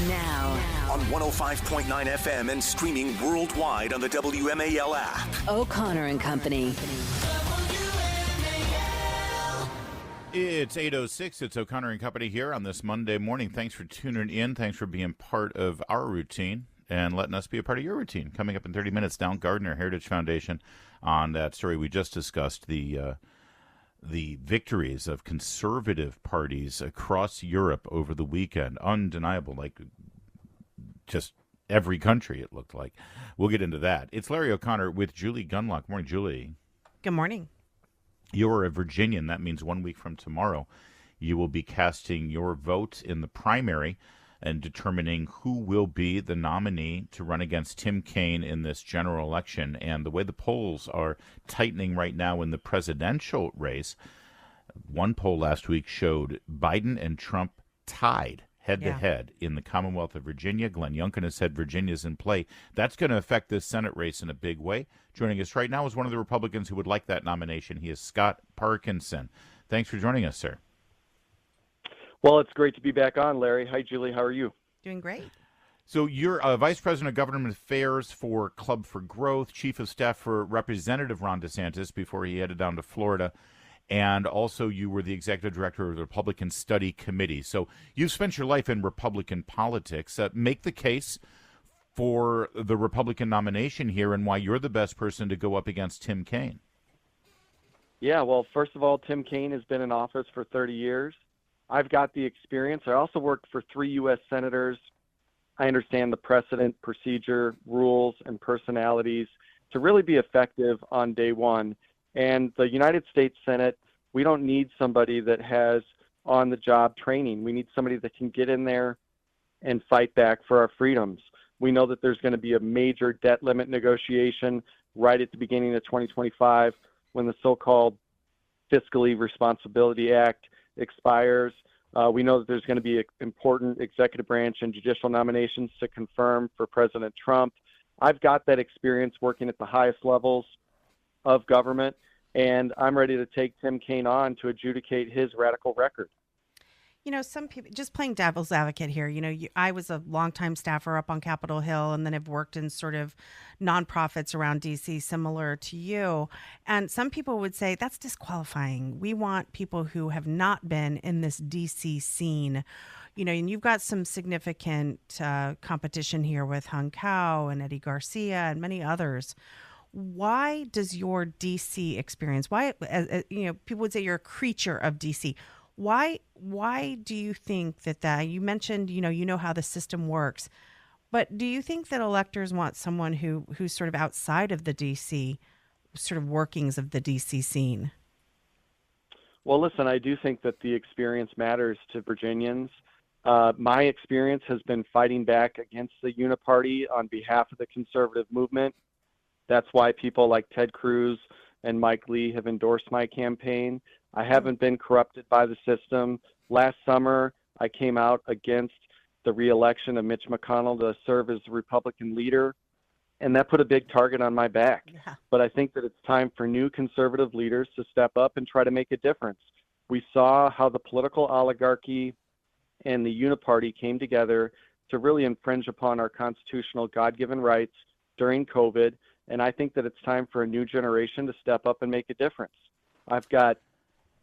Now. On 105.9 FM and streaming worldwide on the WMAL app. O'Connor and Company. It's 8:06. It's O'Connor and Company here on this Monday morning. Thanks for tuning in. Thanks for being part of our routine and letting us be a part of your routine. Coming up in 30 minutes, Nile Gardiner Heritage Foundation on that story we just discussed, the victories of conservative parties across Europe over the weekend. Undeniable, like just every country it looked like. We'll get into that. It's Larry O'Connor with Julie Gunlock. Morning, Julie. Good morning. You're a Virginian. That means 1 week from tomorrow, you will be casting your vote in the primary and determining who will be the nominee to run against Tim Kaine in this general election. And the way the polls are tightening right now in the presidential race, one poll last week showed Biden and Trump tied head-to-head in the Commonwealth of Virginia. Glenn Youngkin has said Virginia's in play. That's going to affect this Senate race in a big way. Joining us right now is one of the Republicans who would like that nomination. He is Scott Parkinson. Thanks for joining us, sir. Well, it's great to be back on, Larry. Hi, Julie. How are you? Doing great. So you're Vice President of Government Affairs for Club for Growth, Chief of Staff for Representative Ron DeSantis before he headed down to Florida, and also you were the Executive Director of the Republican Study Committee. So you've spent your life in Republican politics. Make the case for the Republican nomination here and why you're the best person to go up against Tim Kaine. Yeah, well, first of all, Tim Kaine has been in office for 30 years. I've got the experience. I also worked for 3 U.S. senators. I understand the precedent, procedure, rules, and personalities to really be effective on day one. And the United States Senate, we don't need somebody that has on-the-job training. We need somebody that can get in there and fight back for our freedoms. We know that there's going to be a major debt limit negotiation right at the beginning of 2025 when the so-called Fiscally Responsibility Act expires. We know that there's going to be important executive branch and judicial nominations to confirm for President Trump. I've got that experience working at the highest levels of government, and I'm ready to take Tim Kaine on to adjudicate his radical record. You know, some people, just playing devil's advocate here, I was a longtime staffer up on Capitol Hill and then have worked in sort of nonprofits around D.C. similar to you. And some people would say that's disqualifying. We want people who have not been in this D.C. scene. And you've got some significant competition here with Hung Cao and Eddie Garcia and many others. Why does your D.C. experience, people would say you're a creature of D.C., Why do you think that you mentioned, you know how the system works, but do you think that electors want someone who's sort of outside of the DC, sort of workings of the DC scene? Well, listen, I do think that the experience matters to Virginians. My experience has been fighting back against the uniparty on behalf of the conservative movement. That's why people like Ted Cruz and Mike Lee have endorsed my campaign. I haven't been corrupted by the system. Last summer, I came out against the reelection of Mitch McConnell to serve as the Republican leader, and that put a big target on my back. Yeah. But I think that it's time for new conservative leaders to step up and try to make a difference. We saw how the political oligarchy and the uniparty came together to really infringe upon our constitutional God-given rights during COVID, and I think that it's time for a new generation to step up and make a difference. I've got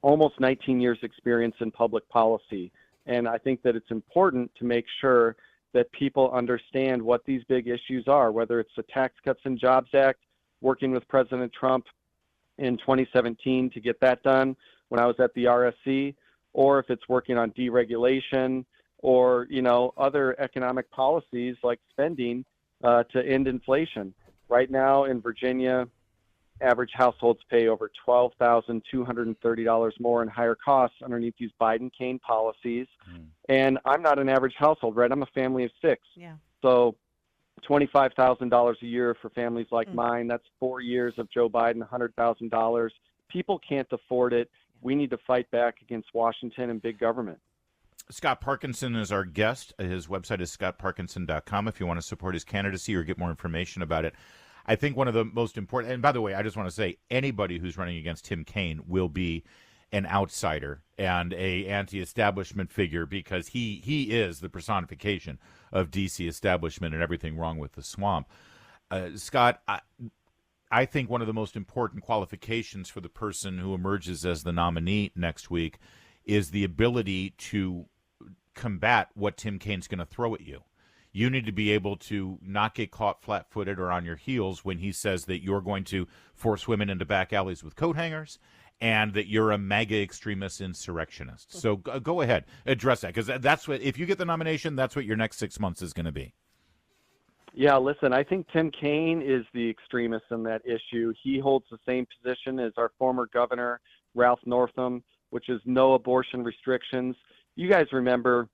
almost 19 years experience in public policy, and I think that it's important to make sure that people understand what these big issues are, whether it's the Tax Cuts and Jobs Act, working with President Trump in 2017 to get that done when I was at the RSC, or if it's working on deregulation or, other economic policies like spending to end inflation. Right now in Virginia, average households pay over $12,230 more in higher costs underneath these Biden-Kaine policies. And I'm not an average household, right? I'm a family of 6. Yeah. So $25,000 a year for families like mine, that's 4 years of Joe Biden, $100,000. People can't afford it. We need to fight back against Washington and big government. Scott Parkinson is our guest. His website is scottparkinson.com if you want to support his candidacy or get more information about it. I think one of the most important, and by the way, I just want to say anybody who's running against Tim Kaine will be an outsider and a anti-establishment figure, because he is the personification of D.C. establishment and everything wrong with the swamp. Scott, I think one of the most important qualifications for the person who emerges as the nominee next week is the ability to combat what Tim Kaine's going to throw at you. You need to be able to not get caught flat-footed or on your heels when he says that you're going to force women into back alleys with coat hangers and that you're a MAGA extremist insurrectionist. So go ahead, address that, because that's what, if you get the nomination, that's what your next 6 months is going to be. Yeah, listen, I think Tim Kaine is the extremist in that issue. He holds the same position as our former governor, Ralph Northam, which is no abortion restrictions. You guys remember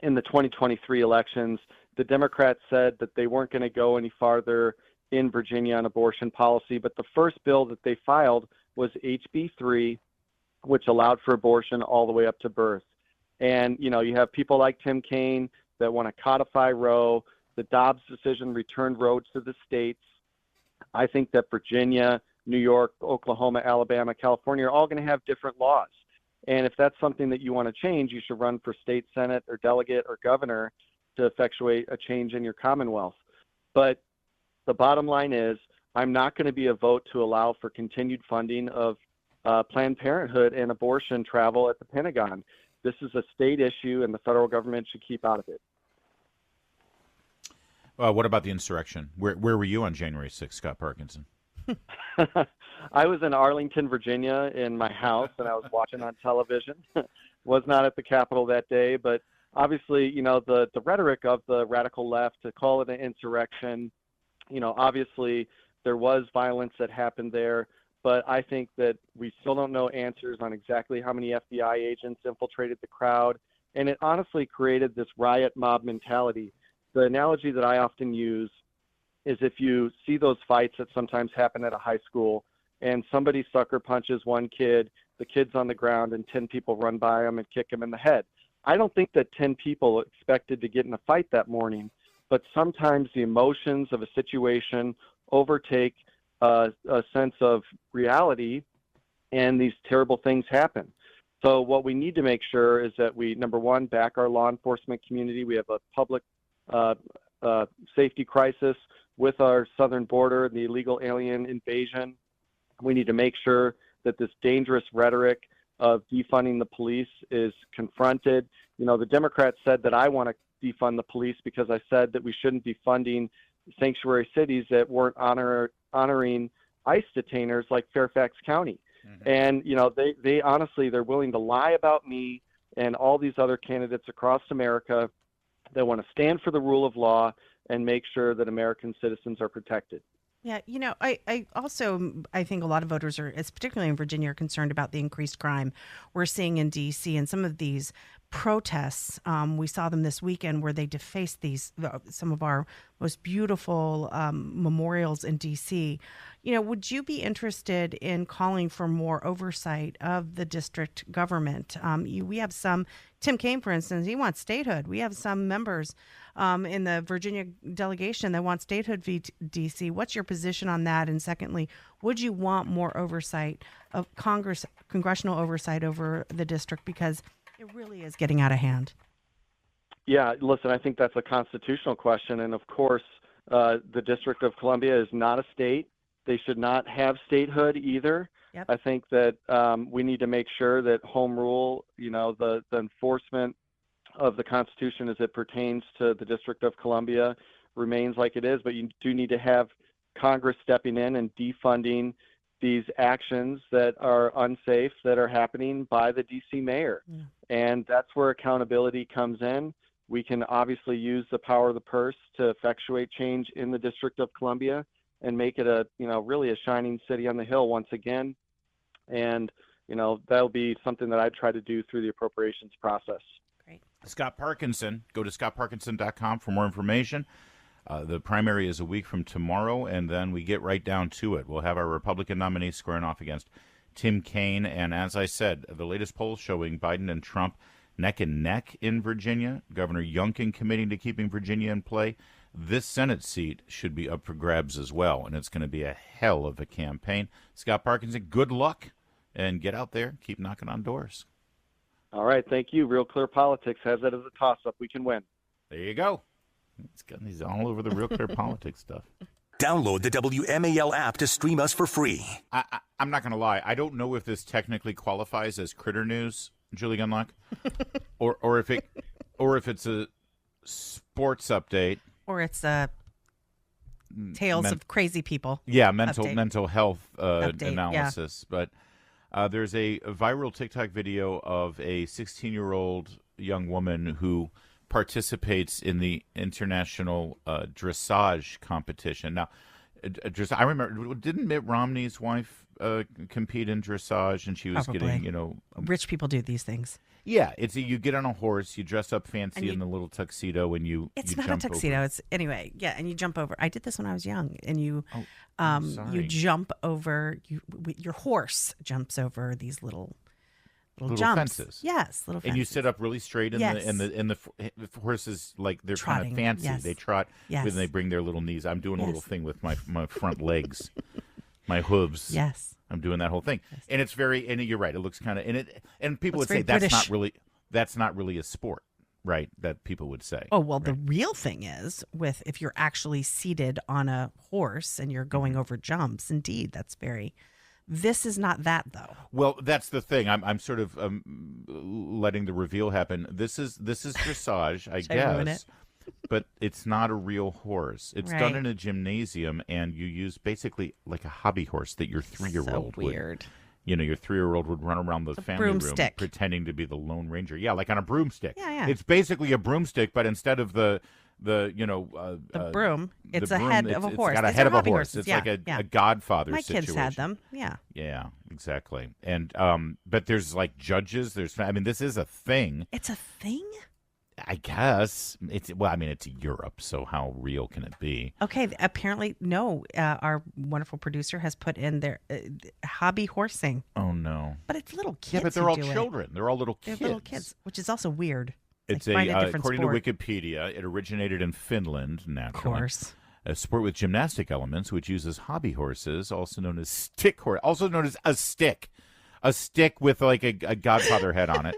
in the 2023 elections, the Democrats said that they weren't going to go any farther in Virginia on abortion policy, but the first bill that they filed was HB 3, which allowed for abortion all the way up to birth. And, you have people like Tim Kaine that want to codify Roe. The Dobbs decision returned Roe to the states. I think that Virginia, New York, Oklahoma, Alabama, California are all going to have different laws. And if that's something that you want to change, you should run for state senate or delegate or governor to effectuate a change in your Commonwealth. But the bottom line is, I'm not going to be a vote to allow for continued funding of Planned Parenthood and abortion travel at the Pentagon. This is a state issue, and the federal government should keep out of it. What about the insurrection? Where were you on January 6th, Scott Parkinson? I was in Arlington, Virginia, in my house, and I was watching on television. Was not at the Capitol that day, but obviously, the rhetoric of the radical left to call it an insurrection, obviously there was violence that happened there, but I think that we still don't know answers on exactly how many FBI agents infiltrated the crowd, and it honestly created this riot mob mentality. The analogy that I often use is if you see those fights that sometimes happen at a high school and somebody sucker punches one kid, the kid's on the ground, and 10 people run by him and kick him in the head. I don't think that 10 people expected to get in a fight that morning, but sometimes the emotions of a situation overtake a sense of reality, and these terrible things happen. So what we need to make sure is that we, number one, back our law enforcement community. We have a public safety crisis with our southern border, the illegal alien invasion. We need to make sure that this dangerous rhetoric of defunding the police is confronted. The Democrats said that I want to defund the police because I said that we shouldn't be funding sanctuary cities that weren't honoring ICE detainers like Fairfax County. Mm-hmm. And, they honestly, they're willing to lie about me and all these other candidates across America that want to stand for the rule of law and make sure that American citizens are protected. Yeah, I think a lot of voters are, particularly in Virginia, are concerned about the increased crime we're seeing in D.C. and some of these protests. We saw them this weekend where they defaced some of our most beautiful memorials in D.C. Would you be interested in calling for more oversight of the district government? We have some, Tim Kaine, for instance, he wants statehood. We have some members in the Virginia delegation that want statehood v. D.C. What's your position on that? And secondly, would you want more oversight of congressional oversight over the district, because it really is getting out of hand? Yeah, listen, I think that's a constitutional question. And of course, the District of Columbia is not a state. They should not have statehood either. Yep. I think that we need to make sure that home rule, the enforcement of the Constitution as it pertains to the District of Columbia remains like it is. But you do need to have Congress stepping in and defunding these actions that are unsafe that are happening by the D.C. mayor. Yeah. And that's where accountability comes in. We can obviously use the power of the purse to effectuate change in the District of Columbia and make it really a shining city on the hill once again. And, that'll be something that I try to do through the appropriations process. Great. Scott Parkinson, go to scottparkinson.com for more information. The primary is a week from tomorrow, and then we get right down to it. We'll have our Republican nominee squaring off against Tim Kaine. And as I said, the latest polls showing Biden and Trump neck and neck in Virginia. Governor Youngkin committing to keeping Virginia in play. This Senate seat should be up for grabs as well, and it's going to be a hell of a campaign. Scott Parkinson, good luck and get out there, keep knocking on doors. All right, thank you. Real Clear Politics has it as a toss-up. We can win. There you go. He's all over the Real Clear Politics stuff. Download the WMAL app to stream us for free. I'm not going to lie. I don't know if this technically qualifies as critter news, Julie Gunlock, or if it's a sports update, or it's a tales of crazy people. Yeah, mental health Update, analysis. Yeah. But there's a viral TikTok video of a 16-year-old young woman who participates in the international dressage competition. Now, I remember, didn't Mitt Romney's wife compete in dressage, and she was Probably. getting, Rich people do these things. Yeah, you get on a horse, you dress up fancy in the little tuxedo, and it's you not jump a tuxedo. over. It's and you jump over. I did this when I was young, and you sorry. jump over. Your horse jumps over these little Little jumps. fences. Yes, little fences. And you sit up really straight, and the horses, like, they're kind of fancy. Yes. They trot Yes. when they bring their little knees. I'm doing a Yes. little thing with my front legs, my hooves. Yes. I'm doing that whole thing, and it's and you're right. It looks kind of and people would Looks say very British. that's not really a sport, right? That people would say. Oh, well, right? the real thing is if you're actually seated on a horse and you're going over jumps, indeed, that's very. This is not that, though. Well, that's the thing. I'm sort of letting the reveal happen. This is dressage, I guess, but it's not a real horse. It's done in a gymnasium, and you use basically like a hobby horse that your 3-year-old would. Weird. Your 3-year-old would run around the family room pretending to be the Lone Ranger. Yeah, like on a broomstick. Yeah. It's basically a broomstick, but instead of the broom, it's a head of a horse. It's got a head of a horse. It's like a Godfather My situation. kids had them. Yeah. Yeah, exactly. And but there's like judges. This is a thing. It's a thing? I guess it's Europe, so how real can it be? Okay, apparently no. Our wonderful producer has put in their hobby horsing. Oh no! But it's little kids. Yeah, but they're all who do children. They're all little kids. They're little kids, which is also weird. It's according to Wikipedia, it originated in Finland, naturally. Of course. A sport with gymnastic elements, which uses hobby horses, also known as stick horse, also known as a stick with like a Godfather head on it.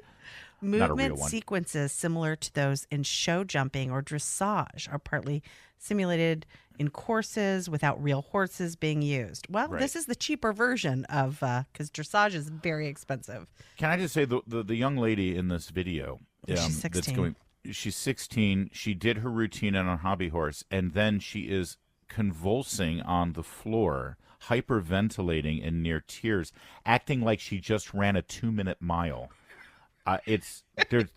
Movement sequences similar to those in show jumping or dressage are partly simulated in courses without real horses being used. Well, this is the cheaper version of because dressage is very expensive. Can I just say the young lady in this video? She's 16. She's 16. She did her routine on a hobby horse, and then she is convulsing on the floor, hyperventilating and near tears, acting like she just ran a 2-minute mile.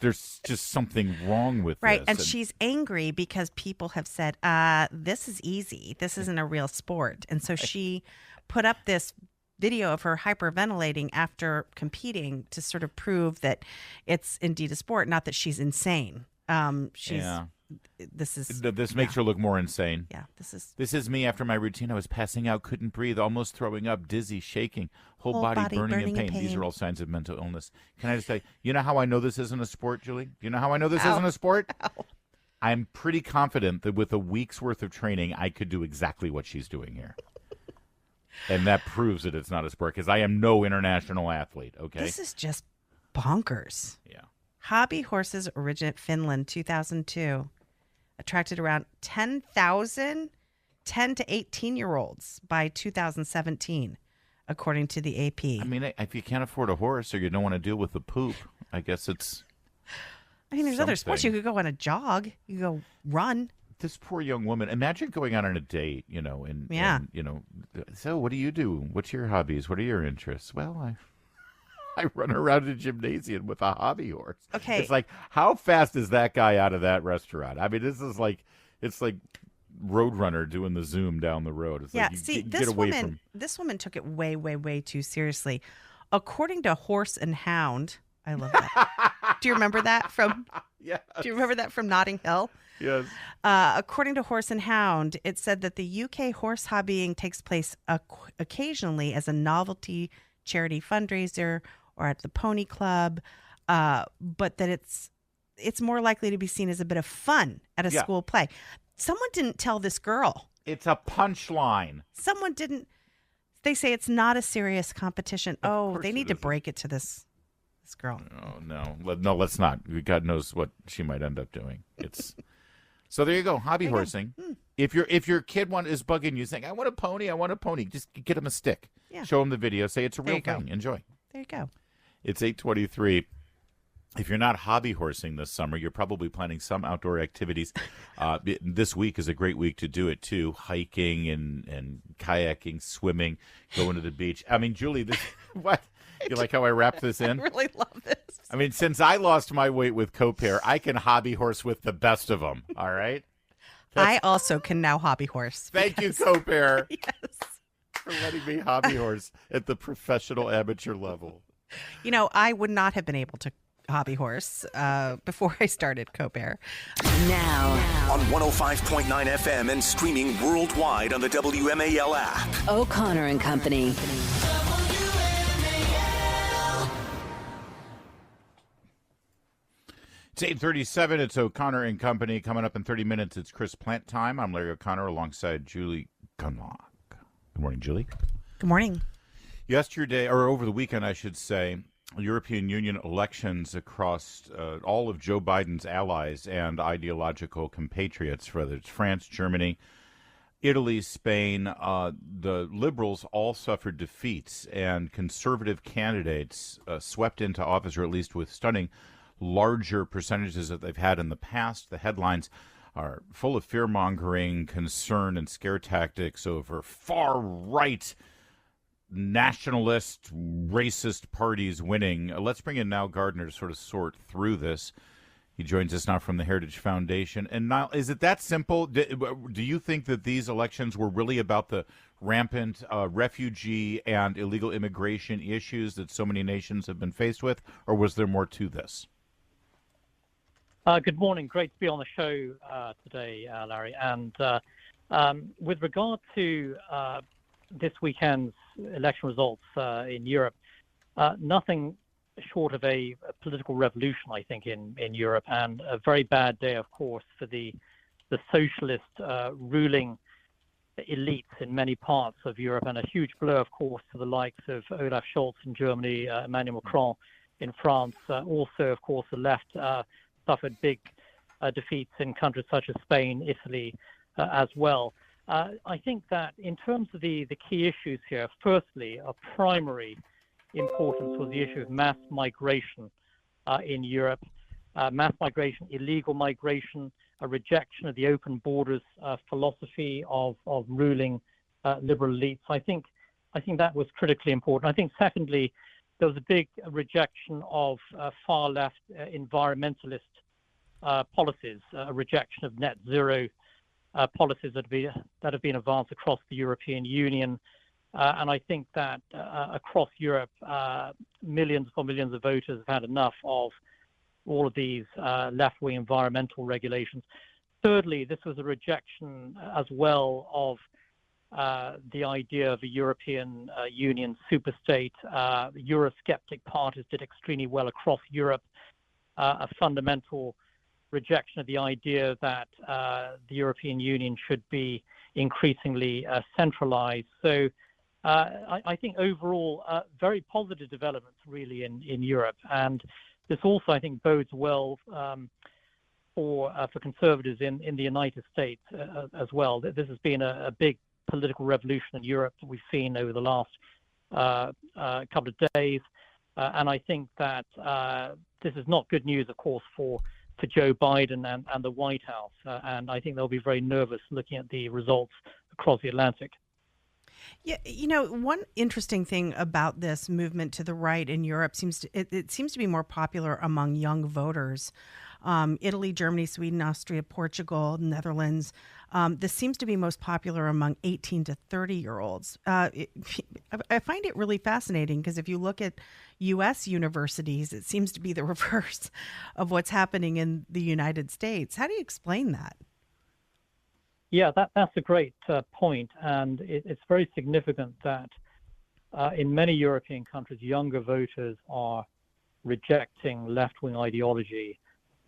There's just something wrong with this. And she's angry because people have said, this is easy. This isn't a real sport. And so she put up this video of her hyperventilating after competing to sort of prove that it's indeed a sport, not that she's insane. This makes her look more insane. Yeah, this is me after my routine. I was passing out, couldn't breathe, almost throwing up, dizzy, shaking, whole body burning in pain. These are all signs of mental illness. Can I just say, you know how I know this isn't a sport, Julie? Do you know how I know this isn't a sport? I'm pretty confident that with a week's worth of training, I could do exactly what she's doing here. And that proves that it's not a sport because I am no international athlete, okay? This is just bonkers. Yeah. Hobby horses originate Finland, 2002. Attracted around 10,000 10 to 18-year-olds by 2017, according to the AP. If you can't afford a horse or you don't want to deal with the poop, I guess it's there's other sports. You could go on a jog. You could go run. This poor young woman. Imagine going out on a date, and so what do you do? What's your hobbies? What are your interests? Well, I run around a gymnasium with a hobby horse. Okay. It's like, how fast is that guy out of that restaurant? This is like, it's like Roadrunner doing the zoom down the road. It's this woman took it way, way, way too seriously. According to Horse and Hound, I love that. Do you remember that from? Yes. Do you remember that from Notting Hill? Yes. According to Horse and Hound, it said that the UK horse hobbying takes place occasionally as a novelty charity fundraiser or at the pony club, but that it's more likely to be seen as a bit of fun at a school play. Someone didn't tell this girl. It's a punchline. Someone didn't They say it's not a serious competition. Oh, they need to isn't. break it to this girl. Oh, no, let's not. God knows what she might end up doing. It's so there you go, hobby horsing. If your kid is bugging you, saying, I want a pony, just get him a stick. Yeah. Show him the video. Say it's a real thing. Enjoy. There you go. It's 8:23. If you're not hobby horsing this summer, you're probably planning some outdoor activities. This week is a great week to do it, too. Hiking and kayaking, swimming, going to the beach. I mean, Julie, what? You like how I wrapped this in? I really love this. I mean, since I lost my weight with Copair, I can hobby horse with the best of them, all right? I also can now hobby horse. Thank you, Copair. Yes. For letting me hobby horse at the professional amateur level. You know, I would not have been able to hobby horse before I started Copair. Now, On 105.9 FM and streaming worldwide on the WMAL app. O'Connor and Company. It's 8:37. It's O'Connor and Company. Coming up in 30 minutes, it's Chris Plant time. I'm Larry O'Connor alongside Julie Gunlock. Good morning, Julie. Good morning. Yesterday, or over the weekend, I should say, European Union elections across all of Joe Biden's allies and ideological compatriots, whether it's France, Germany, Italy, Spain, the liberals all suffered defeats, and conservative candidates swept into office, or at least with stunning larger percentages that they've had in the past. The headlines are full of fear-mongering, concern, and scare tactics over far-right nationalist, racist parties winning. Let's bring in Nile Gardiner to sort of sort through this. He joins us now from the Heritage Foundation. And Nile, is it that simple? Do you think that these elections were really about the rampant refugee and illegal immigration issues that so many nations have been faced with, or was there more to this? Good morning. Great to be on the show today, Larry. And with regard to this weekend's election results in Europe, nothing short of a political revolution, I think, in Europe, and a very bad day, of course, for the socialist ruling elites in many parts of Europe, and a huge blow, of course, to the likes of Olaf Scholz in Germany, Emmanuel Macron in France. Also, of course, the left suffered big defeats in countries such as Spain, Italy as well. I think that in terms of the key issues here, firstly, of primary importance was the issue of mass migration in Europe. Mass migration, illegal migration, a rejection of the open borders philosophy of ruling liberal elites. I think that was critically important. I think, secondly, there was a big rejection of far left environmentalist policies, a rejection of net zero policies that have been advanced across the European Union. And I think that across Europe, millions upon millions of voters have had enough of all of these left-wing environmental regulations. Thirdly, this was a rejection as well of the idea of a European Union superstate. Eurosceptic parties did extremely well across Europe. A fundamental rejection of the idea that the European Union should be increasingly centralized. So I think overall, very positive developments really in Europe. And this also, I think, bodes well for conservatives in the United States as well. This has been a big political revolution in Europe that we've seen over the last couple of days. And I think that this is not good news, of course, for Joe Biden and the White House. And I think they'll be very nervous looking at the results across the Atlantic. Yeah, you know, one interesting thing about this movement to the right in Europe seems to be more popular among young voters. Italy, Germany, Sweden, Austria, Portugal, Netherlands. This seems to be most popular among 18 to 30-year-olds. I find it really fascinating because if you look at U.S. universities, it seems to be the reverse of what's happening in the United States. How do you explain that? Yeah, that's a great point. And it's very significant that in many European countries, younger voters are rejecting left-wing ideology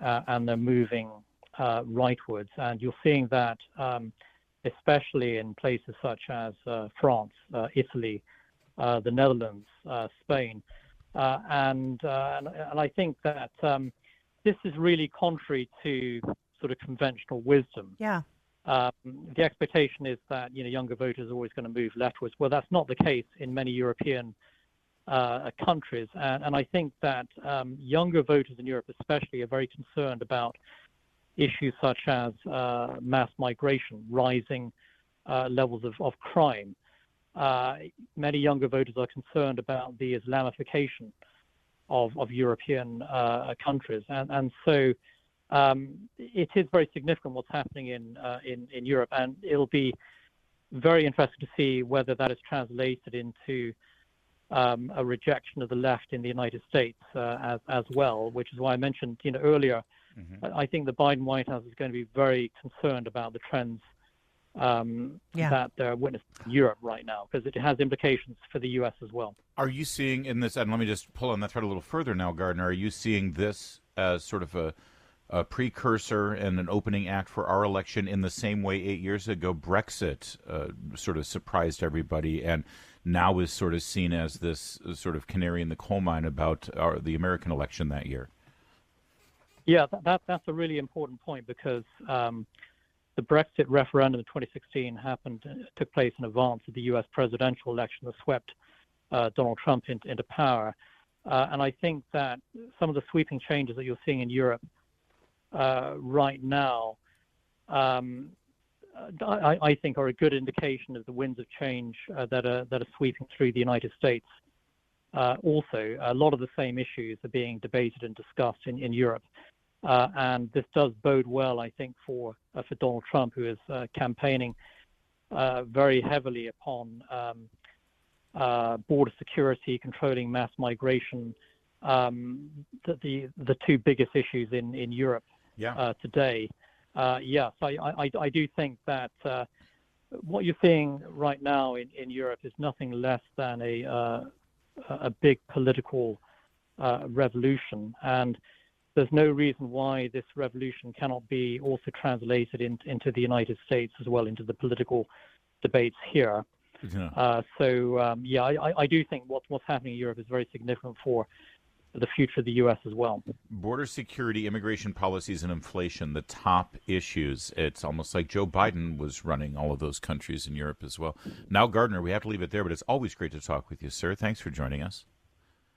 and they're moving rightwards. And you're seeing that especially in places such as France, Italy, the Netherlands, Spain. And I think that this is really contrary to sort of conventional wisdom. Yeah. The expectation is that younger voters are always going to move leftwards. Well, that's not the case in many European countries, and I think that younger voters in Europe, especially, are very concerned about issues such as mass migration, rising levels of crime. Many younger voters are concerned about the Islamification of European countries, and so it is very significant what's happening in Europe, and it'll be very interesting to see whether that is translated into a rejection of the left in the United States as well, which is why I mentioned earlier. I think the Biden White House is going to be very concerned about the trends that they're witnessing in Europe right now, because it has implications for the U.S. as well. Are you seeing in this, and let me just pull on that thread a little further now, Gardiner, are you seeing this as sort of a precursor and an opening act for our election in the same way 8 years ago Brexit sort of surprised everybody and now is sort of seen as this sort of canary in the coal mine about the American election that year? Yeah, that's a really important point, because the Brexit referendum in 2016 took place in advance of the U.S. presidential election that swept Donald Trump into power. And I think that some of the sweeping changes that you're seeing in Europe right now, I think, are a good indication of the winds of change that are sweeping through the United States. Also, a lot of the same issues are being debated and discussed in Europe. And this does bode well, I think, for Donald Trump, who is campaigning very heavily upon border security, controlling mass migration, the two biggest issues in Europe today. Yes, I do think that what you're seeing right now in Europe is nothing less than a big political revolution, and there's no reason why this revolution cannot be also translated into the United States as well, into the political debates here. Yeah. I do think what's happening in Europe is very significant for the future of the U.S. as well. Border security, immigration policies, and inflation, the top issues. It's almost like Joe Biden was running all of those countries in Europe as well. Now, Gardiner, we have to leave it there, but it's always great to talk with you, sir. Thanks for joining us.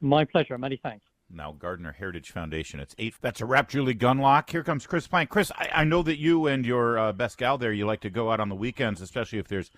My pleasure. Many thanks. Now, Gardiner Heritage Foundation. It's 8. That's a wrap, Julie Gunlock. Here comes Chris Plank. Chris, I know that you and your best gal there, you like to go out on the weekends, especially if there's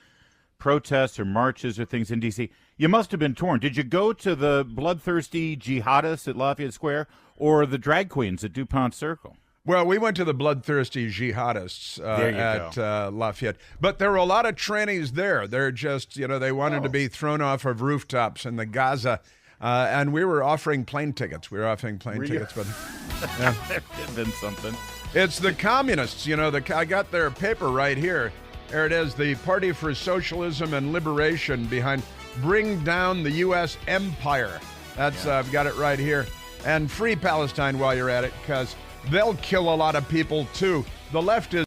protests or marches or things in D.C. You must have been torn. Did you go to the bloodthirsty jihadists at Lafayette Square or the drag queens at DuPont Circle? Well, we went to the bloodthirsty jihadists at Lafayette. But there were a lot of trannies there. They're just, they wanted to be thrown off of rooftops in the Gaza. And we were offering plane tickets. But yeah. There had been something. It's the communists. I got their paper right here. There it is, the Party for Socialism and Liberation behind Bring Down the U.S. Empire. That's I've got it right here. And free Palestine while you're at it, because they'll kill a lot of people, too. The left is